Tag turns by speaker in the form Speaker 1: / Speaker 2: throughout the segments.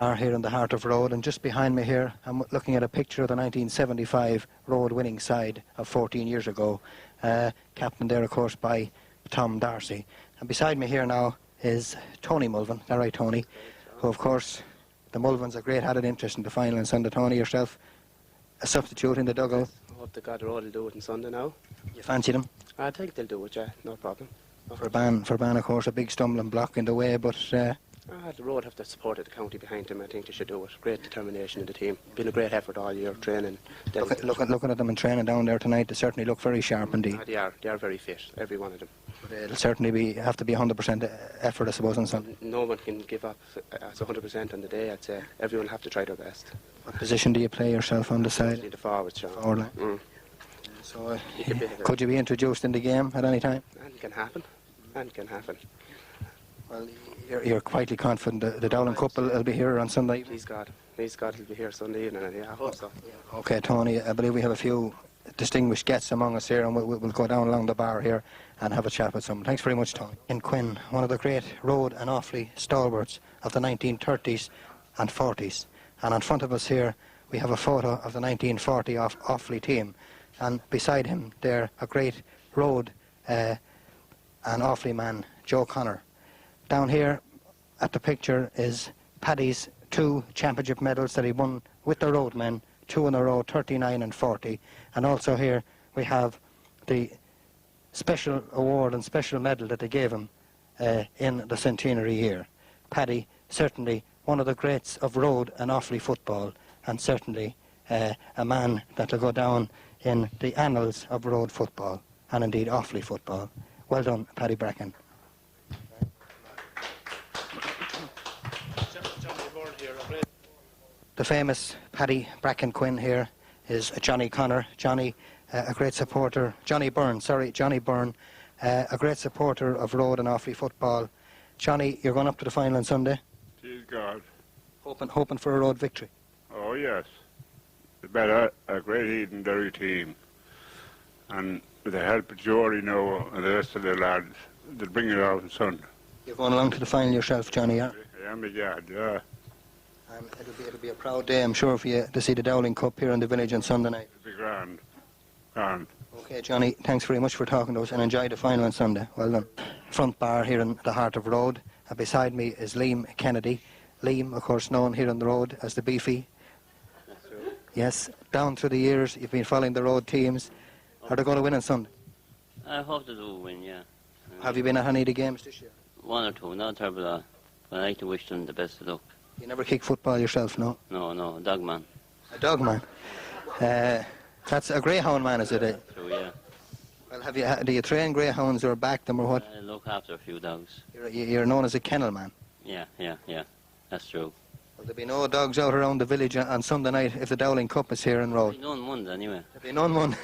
Speaker 1: Are here in the heart of Rhode, and just behind me here I'm looking at a picture of the 1975 Rhode winning side of 14 years ago, captained there of course by Tom Darcy. And beside me here now is Tony Melvin. Is that right, Tony? Who of course, the Melvins are great, had an interest in the final on Sunday. Tony, yourself a substitute in the dugout?
Speaker 2: I hope the God Rhode will do it on Sunday now.
Speaker 1: You fancy them?
Speaker 2: I think they'll do it, yeah, no problem.
Speaker 1: Ferbane of course a big stumbling block in the way, but
Speaker 2: the Rhode have the support of the county behind them. I think they should do it. Great determination in the team. Been a great effort all year training.
Speaker 1: Looking at them in training down there tonight, they certainly look very sharp indeed.
Speaker 2: They are very fit, every one of them.
Speaker 1: But it'll certainly have to be 100% effort, I suppose, on Sunday.
Speaker 2: No one can give up as 100% on the day. I'd say everyone have to try their best.
Speaker 1: What position do you play yourself on the side?
Speaker 2: The forward, Sean.
Speaker 1: Forward line. So could you be introduced in the game at any time?
Speaker 2: And can happen.
Speaker 1: Well, you're quietly confident the Dowling Cup will be here on Sunday?
Speaker 2: Please God will be here Sunday evening, and I hope so.
Speaker 1: OK, Tony, I believe we have a few distinguished guests among us here, and we'll go down along the bar here and have a chat with someone. Thanks very much, Tony. In Quinn, one of the great Rhode and Offaly stalwarts of the 1930s and 40s. And in front of us here, we have a photo of the 1940 Offaly team. And beside him there, a great Rhode and Offaly man, Joe Connor. Down here at the picture is Paddy's 2 championship medals that he won with the Rhode men, 2 in a row, 39 and 40. And also here we have the special award and special medal that they gave him in the centenary year. Paddy, certainly one of the greats of Rhode and Offaly football, and certainly a man that will go down in the annals of Rhode football, and indeed Offaly football. Well done, Paddy Bracken. The famous Paddy Bracken Quinn here is Johnny Connor. Johnny, a great supporter. Johnny Byrne, a great supporter of Rhode and Offaly football. Johnny, you're going up to the final on Sunday?
Speaker 3: Please God.
Speaker 1: Hoping for a Rhode victory?
Speaker 3: Oh yes. They better a great Eden Derry team. And with the help of Geordie now and the rest of the lads, they'll bring it out on Sunday.
Speaker 1: You're going along to the final yourself, Johnny, yeah?
Speaker 3: I am, yeah.
Speaker 1: And it'll be a proud day, I'm sure, for you to see the Dowling Cup here in the village on Sunday night.
Speaker 3: It'll be grand.
Speaker 1: OK, Johnny, thanks very much for talking to us, and enjoy the final on Sunday. Well done. Front bar here in the heart of Rhode. Beside me is Liam Kennedy. Liam, of course, known here on the road as the Beefy.
Speaker 2: That's true.
Speaker 1: Yes, down through the years, you've been following the Rhode teams. Are they going to win on Sunday?
Speaker 4: I hope they do win, yeah.
Speaker 1: Have you been at any of the games this year?
Speaker 4: 1 or 2, not terrible at all. But I like to wish them the best of luck.
Speaker 1: You never kick football yourself, no?
Speaker 4: No, dog man.
Speaker 1: A dog man? That's a greyhound man, is it?
Speaker 4: True, yeah.
Speaker 1: Well, do you train greyhounds or back them or what?
Speaker 4: I look after a few dogs.
Speaker 1: You're known as a kennel man?
Speaker 4: Yeah, that's true.
Speaker 1: Well, there'll be no dogs out around the village on Sunday night if the Dowling Cup is here in Rhode.
Speaker 4: None won anyway.
Speaker 1: There'll be none won.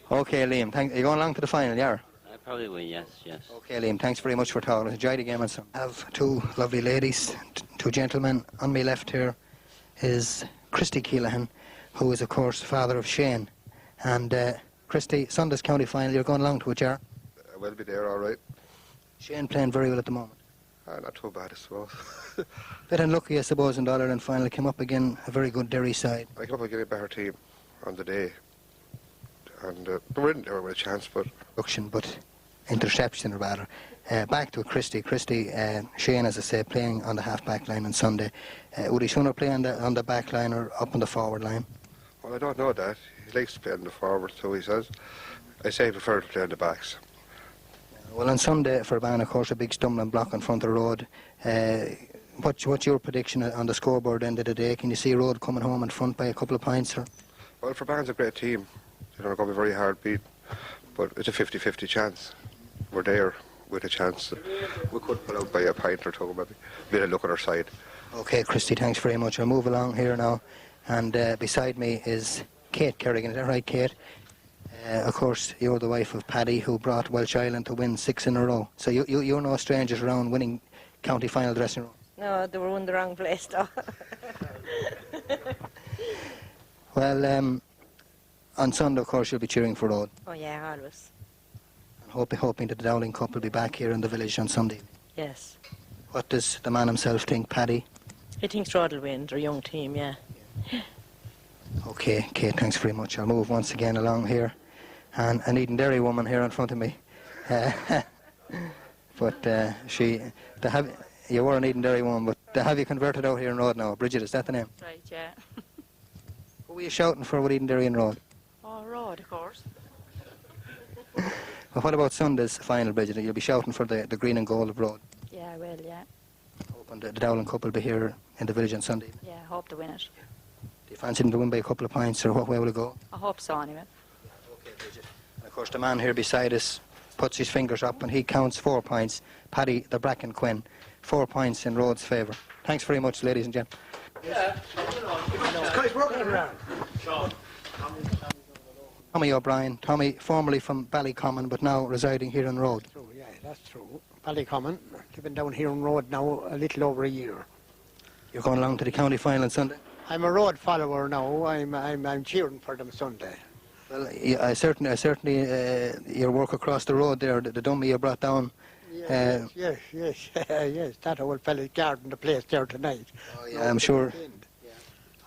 Speaker 1: OK, Liam, are you going along to the final, yeah?
Speaker 4: I probably will, yes.
Speaker 1: OK, Liam, thanks very much for talking. Enjoy the game on Sunday. I have 2 lovely ladies, 2 gentlemen. On my left here is Christy Keelahan, who is, of course, father of Shane. And Christy, Sunday's county final, you're going along to it, yeah?
Speaker 5: I will be there, all right.
Speaker 1: Shane playing very well at the moment.
Speaker 5: Not too bad, I suppose.
Speaker 1: Bit unlucky, I suppose, in the All-Ireland final. Came up again, a very good Derry side.
Speaker 5: I came up against a better team on the day. And they were in there with a chance, but...
Speaker 1: Interception, rather. Back to Christy. Shane, as I say, playing on the half-back line on Sunday. Would he sooner play on the back line or up on the forward line?
Speaker 5: Well, I don't know that. He likes to play on the forward, so he says. I say he prefers to play on the backs.
Speaker 1: Well, on Sunday, Ferbane, of course, a big stumbling block in front of Rhode. What's your prediction on the scoreboard end of the day? Can you see Rhode coming home in front by a couple of points? Or?
Speaker 5: Well, Ferbane's a great team. They're going to be very hard beat, but it's a 50-50 chance. We're there with a chance. We could pull out by a pint or 2, maybe. Be a look at our side. OK, Christy, thanks very much. I'll move along here now. And beside me is Kate Kerrigan. Is that right, Kate? Of course, you're the wife of Paddy, who brought Welsh Island to win 6 in a row. So you're no strangers around winning county final dressing room.
Speaker 6: No, they were in the wrong place, though.
Speaker 1: Well, on Sunday, of course, you'll be cheering for Rhode.
Speaker 6: Oh, yeah, always.
Speaker 1: And hoping that the Dowling Cup will be back here in the village on Sunday.
Speaker 6: Yes.
Speaker 1: What does the man himself think, Paddy?
Speaker 6: He thinks Rhode will win. They're a young team, yeah.
Speaker 1: Okay, Kate, thanks very much. I'll move once again along here. And an Eden Derry woman here in front of me. But you were an Eden Derry woman, but they have you converted out here in Rhode now. Bridget, is that the name?
Speaker 6: Right, yeah.
Speaker 1: Who were you shouting for with Eden Derry and Rhode?
Speaker 6: Oh, Rhode, of course.
Speaker 1: Well, what about Sunday's final, Bridget? You'll be shouting for the green and gold of Rhode.
Speaker 6: Yeah, I will, yeah.
Speaker 1: Hoping the Dowling Cup will be here in the village on Sunday.
Speaker 6: Yeah, I hope to win it.
Speaker 1: Do you fancy them to win by a couple of points, or what way will it go?
Speaker 6: I hope so, anyway.
Speaker 1: Okay, Bridget. And of course, the man here beside us puts his fingers up and he counts 4 points. Paddy the Bracken Quinn, 4 points in Rhode's favour. Thanks very much, ladies and gentlemen. Tommy O'Brien, Tommy formerly from Ballycommon but now residing here in Rhode.
Speaker 7: True, yeah, that's true. Ballycommon, living down here in Rhode now a little over a year.
Speaker 1: You're going along to the county final on Sunday?
Speaker 7: I'm a Rhode follower now. I'm cheering for them Sunday.
Speaker 1: Well, I certainly your work across the road there, the dummy you brought down.
Speaker 7: Yes, yes. That old fella's guarding the place there tonight.
Speaker 1: Oh, yeah, I'm sure.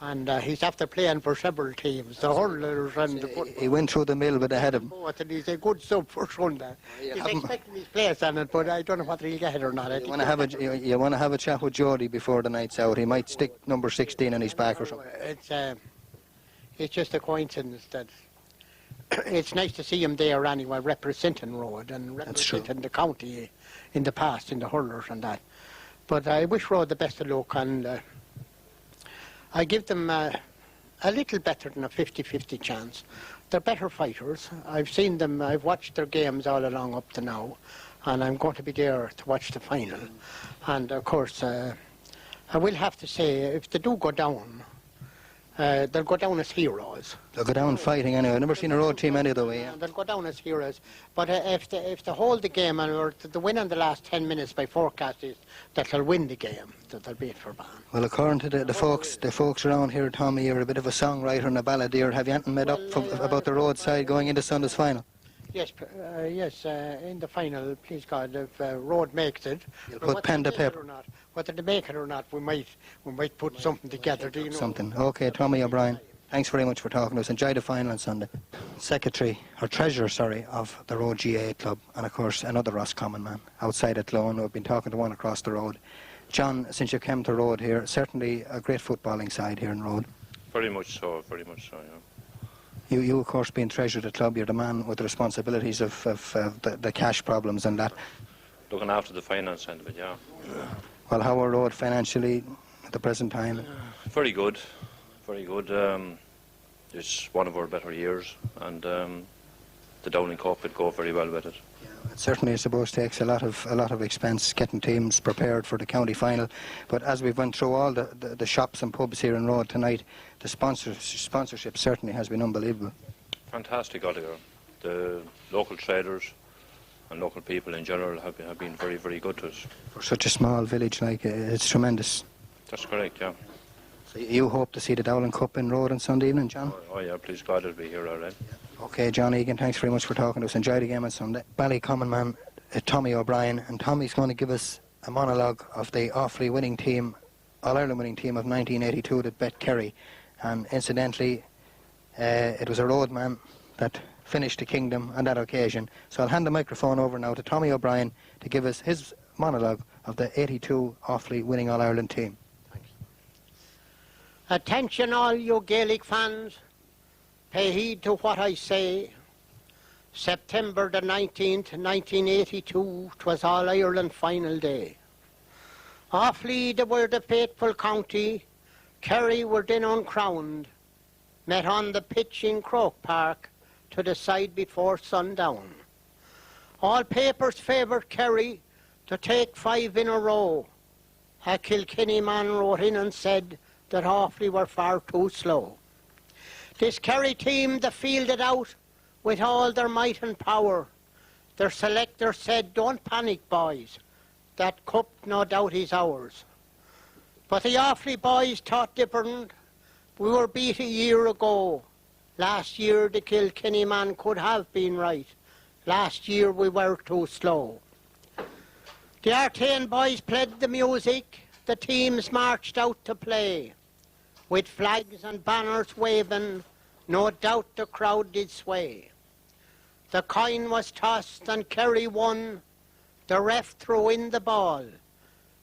Speaker 7: And he's after playing for several teams, the hurlers and the football.
Speaker 1: He went through the mill with ahead of him.
Speaker 7: And he's a good sub for Sunday. He's expecting his place on it, but I don't know whether he'll get it or not.
Speaker 1: You want to have a chat with Jody before the night's out. He might stick number 16 on his back or something.
Speaker 7: It's just a coincidence that it's nice to see him there anyway, representing Rhode and representing the county in the past, in the hurlers and that. But I wish Rhode the best of luck, and I give them a little better than a 50-50 chance. They're better fighters. I've seen them, I've watched their games all along up to now, and I'm going to be there to watch the final. And of course, I will have to say, if they do go down, they'll go down as heroes.
Speaker 1: They'll go down fighting anyway. I've never seen a Road team any other way. Yeah.
Speaker 7: They'll go down as heroes. But if they hold the game or the win in the last 10 minutes, by forecast is that they'll win the game. That they'll beat Ferbane.
Speaker 1: Well, according to the folks around here, Tommy, you're a bit of a songwriter and a balladeer. Have you anything made up about the Road side going into Sunday's final?
Speaker 7: Yes, in the final, please God, if Rhode makes it,
Speaker 1: you'll put pen to paper.
Speaker 7: Whether they make it or not, we might put something together. Do you know?
Speaker 1: Something. Okay, Tommy O'Brien. Thanks very much for talking to us. Enjoy the final on Sunday. Treasurer, of the Rhode GA Club, and of course another Roscommon man outside at Clone who have been talking to one across the road. John, since you came to Rhode here, certainly a great footballing side here in Rhode.
Speaker 8: Very much so, yeah.
Speaker 1: You of course, being treasurer of the club, you're the man with the responsibilities of the cash problems and that.
Speaker 8: Looking after the finance end of it, yeah.
Speaker 1: Well, how are Rhode financially at the present time?
Speaker 8: Very good, very good. It's one of our better years, and the Dowling Cup would go very well with it.
Speaker 1: It certainly, I suppose, takes a lot of expense getting teams prepared for the county final. But as we've went through all the shops and pubs here in Rhode tonight, the sponsorship certainly has been unbelievable.
Speaker 8: Fantastic altogether. The local traders and local people in general have been very, very good to us.
Speaker 1: For such a small village, it's tremendous.
Speaker 8: That's correct, yeah.
Speaker 1: So you hope to see the Dowling Cup in Rhode on Sunday evening, John?
Speaker 8: Oh yeah, please God, it'll be here all right.
Speaker 1: Okay, John Egan, thanks very much for talking to us. Enjoy the game on Sunday. Ballycommon man, Tommy O'Brien, and Tommy's going to give us a monologue of the Offaly winning team, All-Ireland winning team of 1982 that bet Kerry. And incidentally, it was a Rhode man that finished the kingdom on that occasion. So I'll hand the microphone over now to Tommy O'Brien to give us his monologue of the 82 Offaly winning All-Ireland team.
Speaker 7: Thanks. Attention all you Gaelic fans, pay heed to what I say. September the 19th, 1982, 'twas All-Ireland final day. Offaly, they were the faithful county, Kerry were then uncrowned, met on the pitch in Croke Park to decide before sundown. All papers favoured Kerry to take 5 in a row. A Kilkenny man wrote in and said that Offaly were far too slow. This Kerry team, they fielded out with all their might and power. Their selector said, don't panic, boys. That cup, no doubt, is ours. But the Offaly boys thought different. We were beat a year ago. Last year, the Kilkenny man could have been right. Last year, we were too slow. The Artane boys played the music. the teams marched out to play. With flags and banners waving, no doubt the crowd did sway. The coin was tossed and Kerry won. The ref threw in the ball.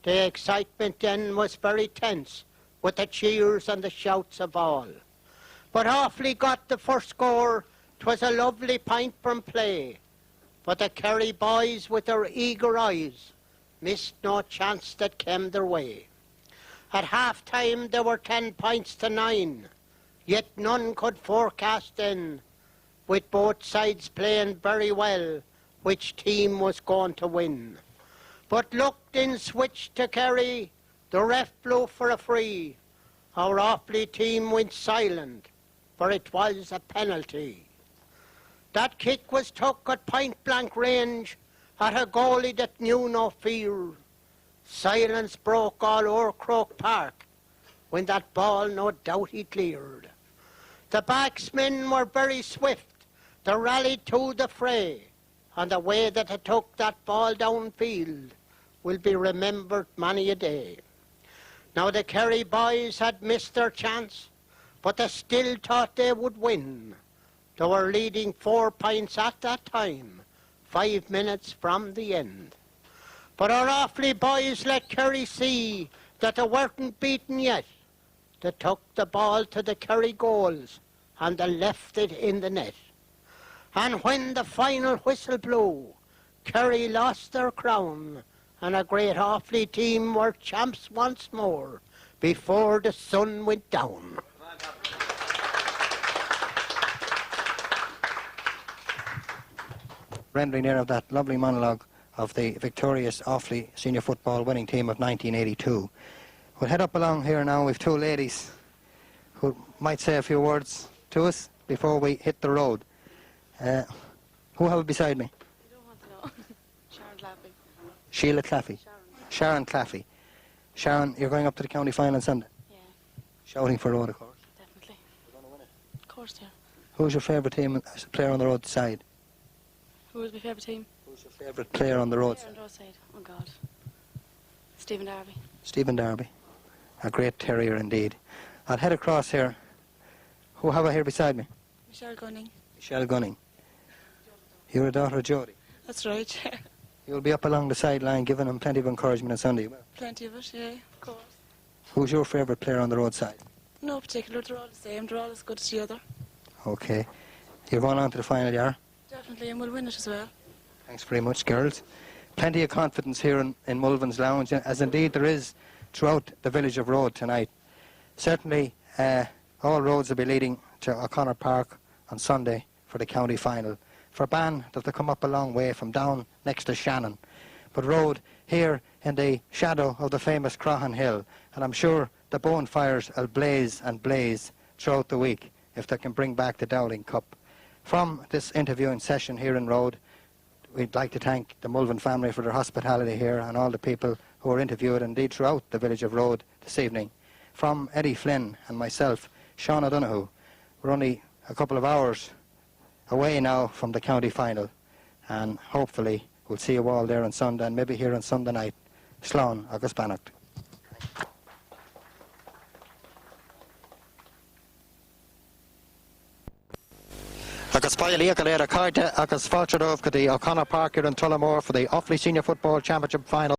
Speaker 7: The excitement then was very tense, with the cheers and the shouts of all. But Offaly got the first score. 'Twas a lovely point from play. But the Kerry boys, with their eager eyes, missed no chance that came their way. At half-time there were 10 points to 9, yet none could forecast then, with both sides playing very well, which team was going to win. But luck then switched to Kerry, the ref blew for a free. Our Offaly team went silent, for it was a penalty. That kick was took at point-blank range, at a goalie that knew no fear. Silence broke all over Croke Park, when that ball no doubt he cleared. The backsmen were very swift, they rallied to the fray, and the way that they took that ball downfield will be remembered many a day. Now the Kerry boys had missed their chance, but they still thought they would win. They were leading 4 points at that time, 5 minutes from the end. But our Offaly boys let Kerry see that they weren't beaten yet. They took the ball to the Kerry goals and they left it in the net. And when the final whistle blew, Kerry lost their crown, and a great Offaly team were champs once more before the sun went down.
Speaker 1: Rendering there of that lovely monologue of the victorious Offaly senior football winning team of 1982. We'll head up along here now with 2 ladies who might say a few words to us before we hit the road. Who have I beside me?
Speaker 6: You don't want to know. Sharon Claffey.
Speaker 1: Sheila Claffey. Sharon Claffey. Sharon, you're going up to the county final on Sunday?
Speaker 6: Yeah,
Speaker 1: Shouting for Rhode, of course.
Speaker 6: definitely. Of course, yeah.
Speaker 1: Who's your favourite team player on the road side?
Speaker 6: Who was my favourite team?
Speaker 1: Who's your favourite player on the road
Speaker 6: Player
Speaker 1: side?
Speaker 6: on the roadside. Oh, God. Stephen Darby.
Speaker 1: Stephen Darby. A great terrier indeed. I'll head across here. Who have I here beside me?
Speaker 6: Michelle Gunning.
Speaker 1: Michelle Gunning. You're a daughter of Jody.
Speaker 6: That's right.
Speaker 1: You'll be up along the sideline giving them plenty of encouragement on Sunday. Well,
Speaker 6: Plenty of it, yeah, of course.
Speaker 1: who's your favourite player on the roadside?
Speaker 6: No particular, they're all the same. They're all as good as the other.
Speaker 1: Okay. You're going on to the final, you are?
Speaker 6: Definitely, and we'll win it as well.
Speaker 1: Thanks very much, girls. Plenty of confidence here in Malverns Lounge, as indeed there is throughout the village of Rhode tonight. Certainly, all roads will be leading to O'Connor Park on Sunday for the county final. Ferbane, that they come up a long way from down next to Shannon. But Rhode, here in the shadow of the famous Croghan Hill, and I'm sure the bonfires will blaze and blaze throughout the week if they can bring back the Dowling Cup. From this interviewing session here in Rhode, we'd like to thank the Melvin family for their hospitality here and all the people who were interviewed indeed throughout the village of Rhode this evening. From Eddie Flynn and myself, Sean O'Donoghue, we're only a couple of hours away now from the county final, and hopefully we'll see you all there on Sunday and maybe here on Sunday night. Slán agus Bannacht. Agus Paili Agalera Carta agus Falchadov O'Connor Park here in Tullamore for the Offaly Senior Football Championship final.